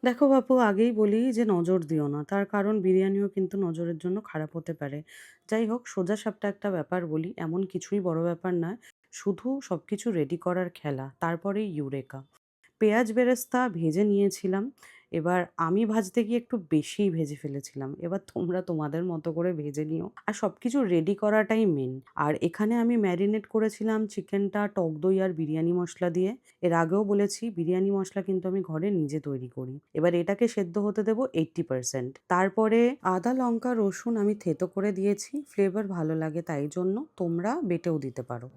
দেখো বাপু, আগেই বলি যে নজর দিও না। তার কারণ বিরিয়ানিও কিন্তু নজরের জন্য খারাপ হতে পারে। যাই হোক, সোজাসাপটা একটা ব্যাপার বলি, এমন কিছুই বড় ব্যাপার নয়। শুধু সবকিছু রেডি করার খেলা, তারপরেই ইউরেকা। পেঁয়াজ বেরেস্তা ভেজে নিয়েছিলাম। এবার আমি ভাজতে গিয়ে একটু বেশিই ভেজে ফেলেছিলাম। এবার তোমরা তোমাদের মতো করে ভেজে নিও। আর সবকিছু রেডি করাটাই মেন। আর এখানে আমি ম্যারিনেট করেছিলাম চিকেনটা টক দই আর বিরিয়ানি মসলা দিয়ে। এর আগেও বলেছি বিরিয়ানি মসলা কিন্তু আমি ঘরে নিজে তৈরি করি। এবার এটাকে সেদ্ধ হতে দেবো 80%। তারপরে আদা, লঙ্কা, রসুন আমি থেতো করে দিয়েছি। ফ্লেভার ভালো লাগে তাই জন্য, তোমরা বেটেও দিতে পারো।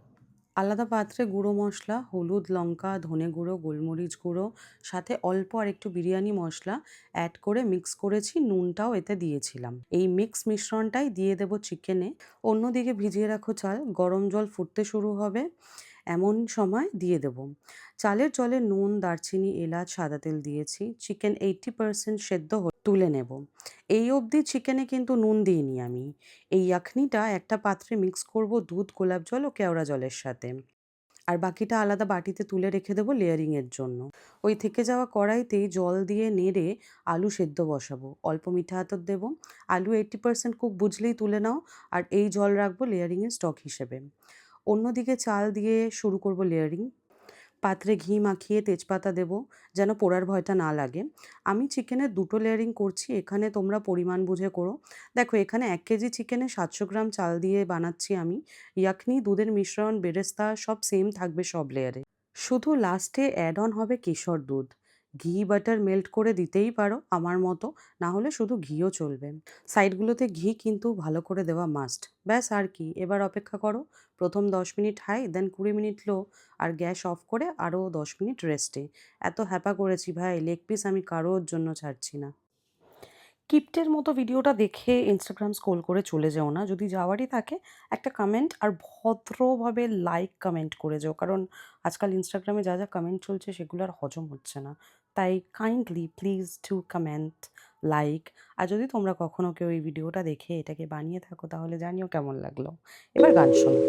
আলাদা পাত্রে গুঁড়ো মশলা, হলুদ, লঙ্কা, ধনে গুঁড়ো, গোলমরিচ গুঁড়ো, সাথে অল্প আর একটু বিরিয়ানি মশলা অ্যাড করে মিক্স করেছি। নুনটাও এতে দিয়েছিলাম। এই মিক্স মিশ্রণটাই দিয়ে দেবো চিকেনে। অন্যদিকে ভিজিয়ে রাখো চাল। গরম জল ফুটতে শুরু হবে, এমন সময় দিয়ে দেব চালের জলে নুন, দারচিনি, এলাচ, সাদা তেল দিয়েছি। চিকেন 80% সেদ্ধ তুলে নেব। এই অবধি চিকেনে কিন্তু নুন দিইনি আমি। এই ইয়াখনিটা একটা পাত্রে মিক্স করব দুধ, গোলাপ জল ও কেওড়া জলের সাথে। আর বাকিটা আলাদা বাটিতে তুলে রেখে দেবো লেয়ারিংয়ের জন্য। ওই থেকে যাওয়া কড়াইতেই জল দিয়ে নেড়ে আলু সেদ্ধ বসাবো। অল্প মিঠা আতর দেবো। আলু 80% কুক বুঝলেই তুলে নাও। আর এই জল রাখবো লেয়ারিংয়ের স্টক হিসেবে। অন্যদিকে চাল দিয়ে শুরু করব লেয়ারিং। পাত্রে ঘি মাখিয়ে তেজপাতা দেবো, যেন পোড়ার ভয়টা না লাগে। আমি চিকেনের দুটো লেয়ারিং করছি, এখানে তোমরা পরিমাণ বুঝে করো। দেখো, এখানে 1 কেজি চিকেনে 700 গ্রাম চাল দিয়ে বানাচ্ছি আমি। ইয়াখনি, দুধের মিশ্রণ, বেরেস্তা সব সেম থাকবে সব লেয়ারে। শুধু লাস্টে অ্যাড অন হবে কেশর দুধ। ঘি বাটার মেল্ট করে দিতেই পারো আমার মতো, না হলে শুধু ঘিও চলবে। সাইডগুলোতে ঘি কিন্তু ভালো করে দেওয়া মাস্ট। ব্যাস, আর কি, এবার অপেক্ষা করো। প্রথম 10 মিনিট হাই, দেন 20 মিনিট লো, আর গ্যাস অফ করে আরও 10 মিনিট রেস্টে। এত হ্যাপা করেছি ভাই, লেগ পিস আমি কারোর জন্য ছাড়ছি না। কিপ্টের মতো ভিডিওটা দেখে ইনস্টাগ্রাম স্ক্রোল করে চলে যেও না। যদি যাওয়ারই থাকে, একটা কমেন্ট আর ভদ্রভাবে লাইক কমেন্ট করে যেও, কারণ আজকাল ইনস্টাগ্রামে যা যা কমেন্ট চলছে সেগুলো আর হজম হচ্ছে না। তাই kindly please to comment, like. আর যদি তোমরা কখনো কেউ এই ভিডিওটা দেখে এটাকে বানিয়ে থাকো তাহলে জানিও কেমন লাগলো। এবার গান শোনো।